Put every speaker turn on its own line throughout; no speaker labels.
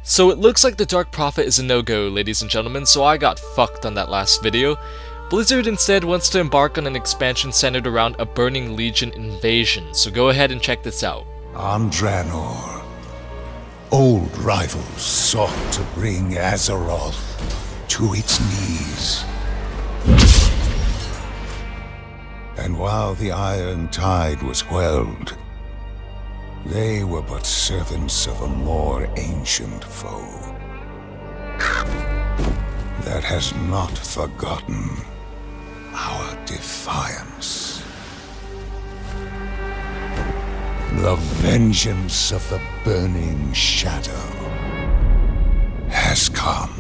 So it looks like the Dark Prophet is a no-go, ladies and gentlemen, so I got fucked on that last video. Blizzard instead wants to embark on an expansion centered around a Burning Legion invasion, so go ahead and check this out.
On Draenor, old rivals sought to bring Azshara to its knees. And while the Iron Tide was quelled, they were but servants of a more ancient foe that has not forgotten our defiance. The vengeance of the Burning Shadow has come.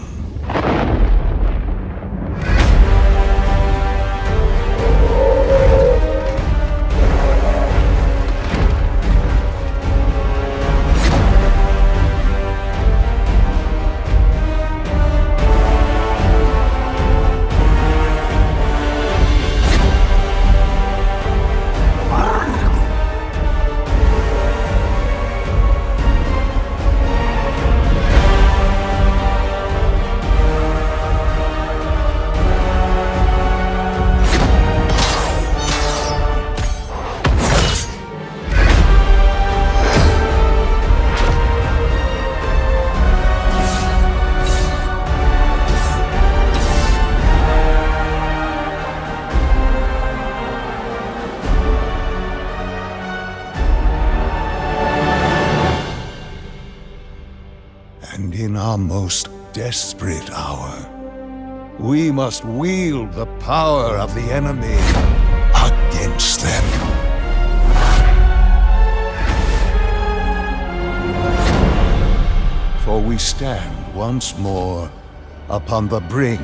And in our most desperate hour, we must wield the power of the enemy against them. For we stand once more upon the brink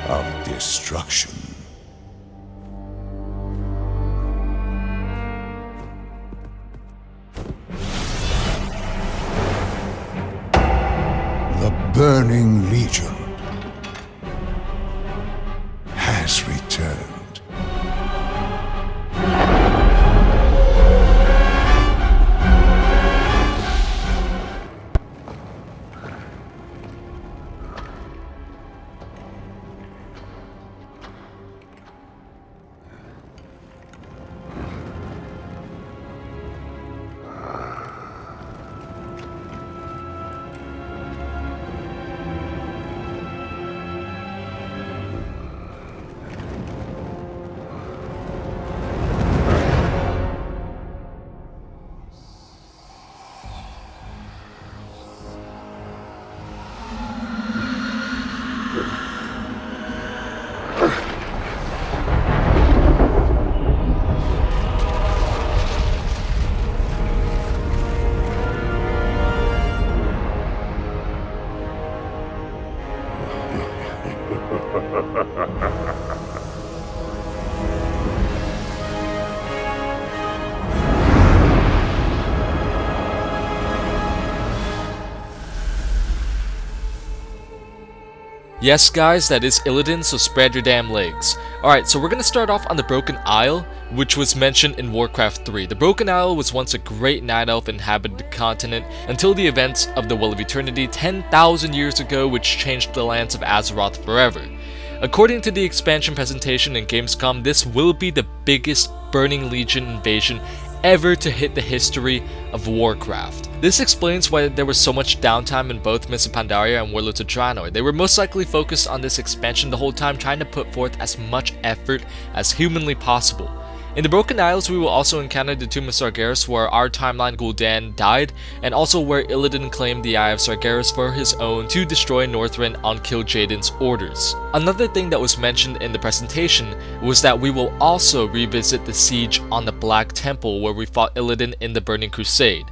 of destruction. The Burning Legion has returned.
Yes guys, that is Illidan, so spread your damn legs. Alright, so we're gonna start off on the Broken Isle, which was mentioned in Warcraft 3. The Broken Isle was once a great night elf inhabited continent until the events of the Well of Eternity 10,000 years ago, which changed the lands of Azeroth forever. According to the expansion presentation in Gamescom, this will be the biggest Burning Legion invasion ever to hit the history of Warcraft. This explains why there was so much downtime in both Mists of Pandaria and Warlords of Draenor. They were most likely focused on this expansion the whole time, trying to put forth as much effort as humanly possible. In the Broken Isles, we will also encounter the Tomb of Sargeras, where our timeline Gul'dan died, and also where Illidan claimed the Eye of Sargeras for his own to destroy Northrend on Kil'jaeden's orders. Another thing that was mentioned in the presentation was that we will also revisit the siege on the Black Temple, where we fought Illidan in the Burning Crusade.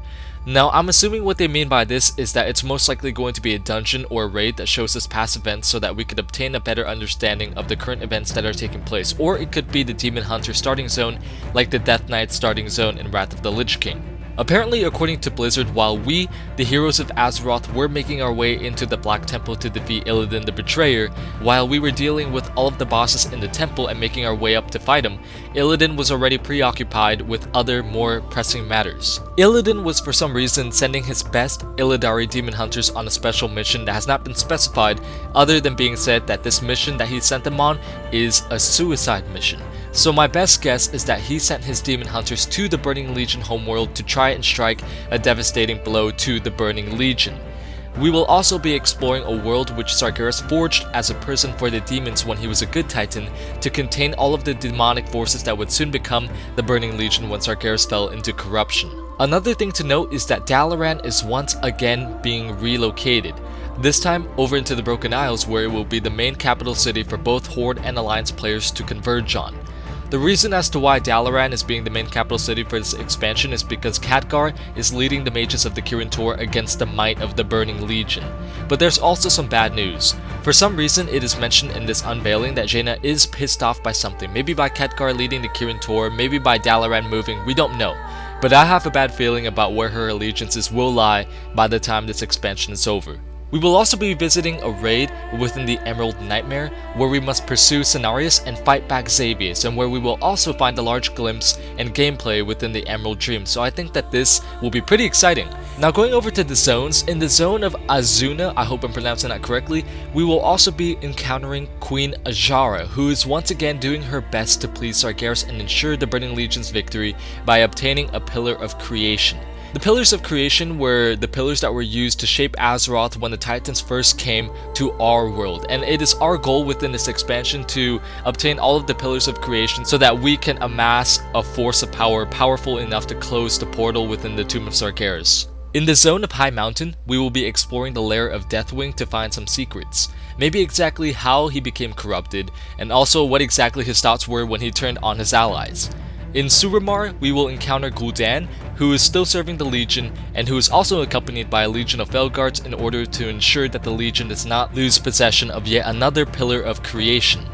Now, I'm assuming what they mean by this is that it's most likely going to be a dungeon or a raid that shows us past events so that we could obtain a better understanding of the current events that are taking place, or it could be the Demon Hunter starting zone like the Death Knight starting zone in Wrath of the Lich King. Apparently, according to Blizzard, while we, the heroes of Azeroth, were making our way into the Black Temple to defeat Illidan the Betrayer, while we were dealing with all of the bosses in the temple and making our way up to fight him, Illidan was already preoccupied with other, more pressing matters. Illidan was for some reason sending his best Illidari demon hunters on a special mission that has not been specified, other than being said that this mission that he sent them on is a suicide mission. So my best guess is that he sent his demon hunters to the Burning Legion homeworld to try and strike a devastating blow to the Burning Legion. We will also be exploring a world which Sargeras forged as a prison for the demons when he was a good titan to contain all of the demonic forces that would soon become the Burning Legion when Sargeras fell into corruption. Another thing to note is that Dalaran is once again being relocated. This time over into the Broken Isles, where it will be the main capital city for both Horde and Alliance players to converge on. The reason as to why Dalaran is being the main capital city for this expansion is because Khadgar is leading the mages of the Kirin Tor against the might of the Burning Legion. But there's also some bad news. For some reason, it is mentioned in this unveiling that Jaina is pissed off by something. Maybe by Khadgar leading the Kirin Tor, maybe by Dalaran moving, we don't know. But I have a bad feeling about where her allegiances will lie by the time this expansion is over. We will also be visiting a raid within the Emerald Nightmare, where we must pursue Cenarius and fight back Xavius, and where we will also find a large glimpse and gameplay within the Emerald Dream, so I think that this will be pretty exciting. Now going over to the zones, in the zone of Azshara, I hope I'm pronouncing that correctly, we will also be encountering Queen Azshara, who is once again doing her best to please Sargeras and ensure the Burning Legion's victory by obtaining a Pillar of Creation. The Pillars of Creation were the pillars that were used to shape Azeroth when the Titans first came to our world, and it is our goal within this expansion to obtain all of the Pillars of Creation so that we can amass a force of power powerful enough to close the portal within the Tomb of Sargeras. In the zone of High Mountain, we will be exploring the lair of Deathwing to find some secrets. Maybe exactly how he became corrupted, and also what exactly his thoughts were when he turned on his allies. In Suramar, we will encounter Gul'dan, who is still serving the Legion, and who is also accompanied by a legion of Felguards in order to ensure that the Legion does not lose possession of yet another Pillar of Creation.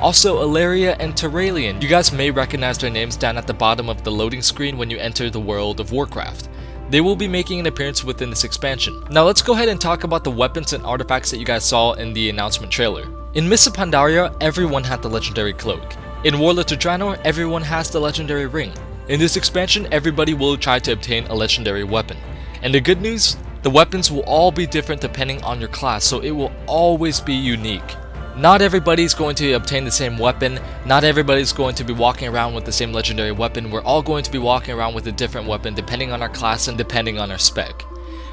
Also, Ilaria and Terralion. You guys may recognize their names down at the bottom of the loading screen when you enter the world of Warcraft. They will be making an appearance within this expansion. Now let's go ahead and talk about the weapons and artifacts that you guys saw in the announcement trailer. In Mists of Pandaria, everyone had the legendary cloak. In Warlords of Draenor, everyone has the legendary ring. In this expansion, everybody will try to obtain a legendary weapon. And the good news, the weapons will all be different depending on your class, so it will always be unique. Not everybody's going to obtain the same weapon, not everybody's going to be walking around with the same legendary weapon, we're all going to be walking around with a different weapon depending on our class and depending on our spec.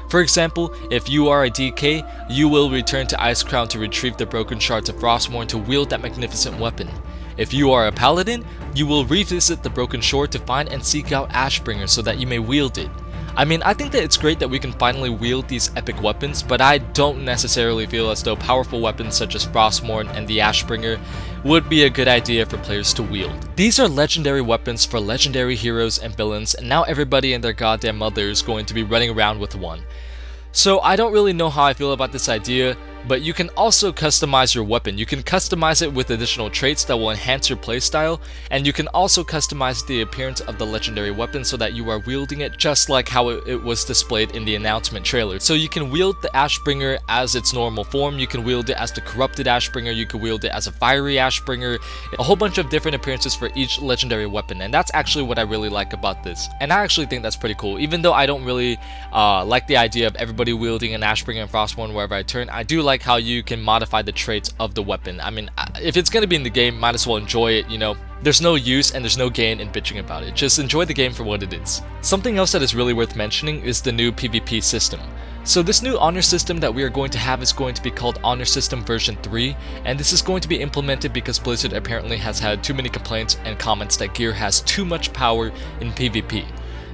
For example, if you are a DK, you will return to Icecrown to retrieve the broken shards of Frostmourne to wield that magnificent weapon. If you are a Paladin, you will revisit the Broken Shore to find and seek out Ashbringer so that you may wield it. I mean, I think that it's great that we can finally wield these epic weapons, but I don't necessarily feel as though powerful weapons such as Frostmourne and the Ashbringer would be a good idea for players to wield. These are legendary weapons for legendary heroes and villains, and now everybody and their goddamn mother is going to be running around with one. So I don't really know how I feel about this idea, but you can also customize your weapon. You can customize it with additional traits that will enhance your playstyle, and you can also customize the appearance of the legendary weapon so that you are wielding it just like how it was displayed in the announcement trailer. So you can wield the Ashbringer as its normal form, you can wield it as the corrupted Ashbringer, you can wield it as a fiery Ashbringer, a whole bunch of different appearances for each legendary weapon, and that's actually what I really like about this. And I actually think that's pretty cool, even though I don't really like the idea of everybody wielding an Ashbringer and Frostmourne wherever I turn. I do like how you can modify the traits of the weapon. I mean, if it's gonna be in the game, might as well enjoy it, you know. There's no use and there's no gain in bitching about it. Just enjoy the game for what it is. Something else that is really worth mentioning is the new PvP system. So this new honor system that we are going to have is going to be called Honor System version 3, and this is going to be implemented because Blizzard apparently has had too many complaints and comments that gear has too much power in PvP.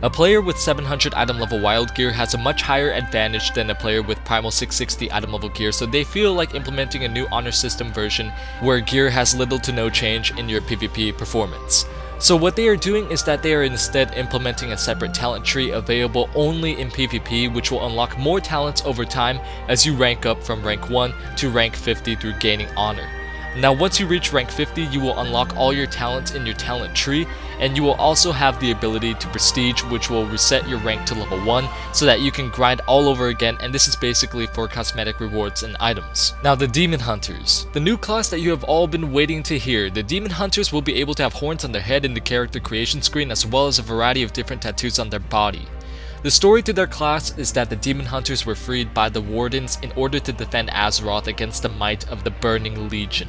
A player with 700 item level wild gear has a much higher advantage than a player with primal 660 item level gear, so they feel like implementing a new honor system version where gear has little to no change in your PvP performance. So what they are doing is that they are instead implementing a separate talent tree available only in PvP, which will unlock more talents over time as you rank up from rank 1 to rank 50 through gaining honor. Now once you reach rank 50, you will unlock all your talents in your talent tree, and you will also have the ability to prestige, which will reset your rank to level 1 so that you can grind all over again, and this is basically for cosmetic rewards and items. Now the Demon Hunters. The new class that you have all been waiting to hear. The Demon Hunters will be able to have horns on their head in the character creation screen, as well as a variety of different tattoos on their body. The story to their class is that the Demon Hunters were freed by the Wardens in order to defend Azeroth against the might of the Burning Legion.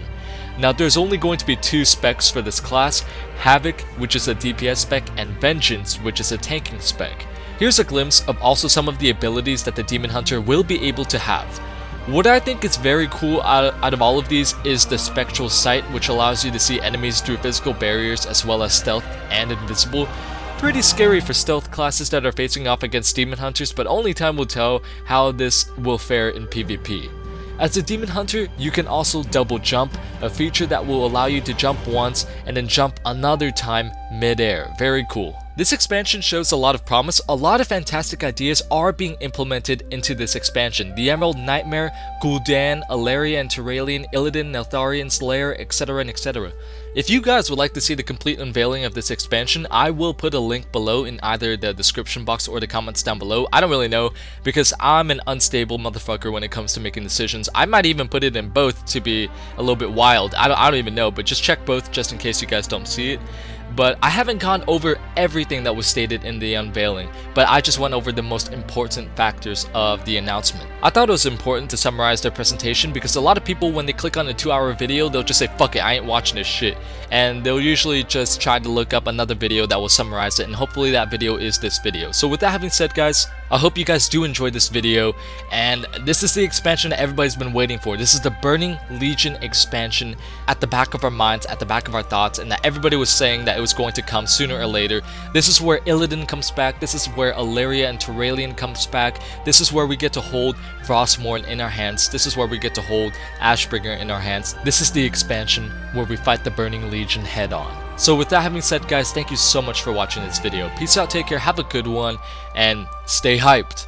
Now there's only going to be 2 specs for this class, Havoc, which is a DPS spec, and Vengeance, which is a tanking spec. Here's a glimpse of also some of the abilities that the Demon Hunter will be able to have. What I think is very cool out of all of these is the Spectral Sight, which allows you to see enemies through physical barriers as well as stealth and invisible. Pretty scary for stealth classes that are facing off against Demon Hunters, but only time will tell how this will fare in PvP. As a Demon Hunter, you can also double jump, a feature that will allow you to jump once and then jump another time mid-air. Very cool. This expansion shows a lot of promise. A lot of fantastic ideas are being implemented into this expansion. The Emerald Nightmare, Gul'dan, Alleria and Turalyon, Illidan, Neltharion's Lair, etc. and etc. If you guys would like to see the complete unveiling of this expansion, I will put a link below in either the description box or the comments down below. I don't really know, because I'm an unstable motherfucker when it comes to making decisions. I might even put it in both to be a little bit wild. I don't even know, but just check both just in case you guys don't see it. But I haven't gone over everything that was stated in the unveiling, but I just went over the most important factors of the announcement. I thought it was important to summarize their presentation because a lot of people, when they click on a 2-hour video, they'll just say, fuck it, I ain't watching this shit. And they'll usually just try to look up another video that will summarize it, and hopefully that video is this video. So with that having said, guys, I hope you guys do enjoy this video, and this is the expansion that everybody's been waiting for. This is the Burning Legion expansion at the back of our minds, at the back of our thoughts, and that everybody was saying that it was going to come sooner or later. This is where Illidan comes back. This is where Alleria and Turalyon comes back. This is where we get to hold Frostmourne in our hands. This is where we get to hold Ashbringer in our hands. This is the expansion where we fight the Burning Legion head on. So with that having said, guys, thank you so much for watching this video. Peace out, take care, have a good one, and stay hyped.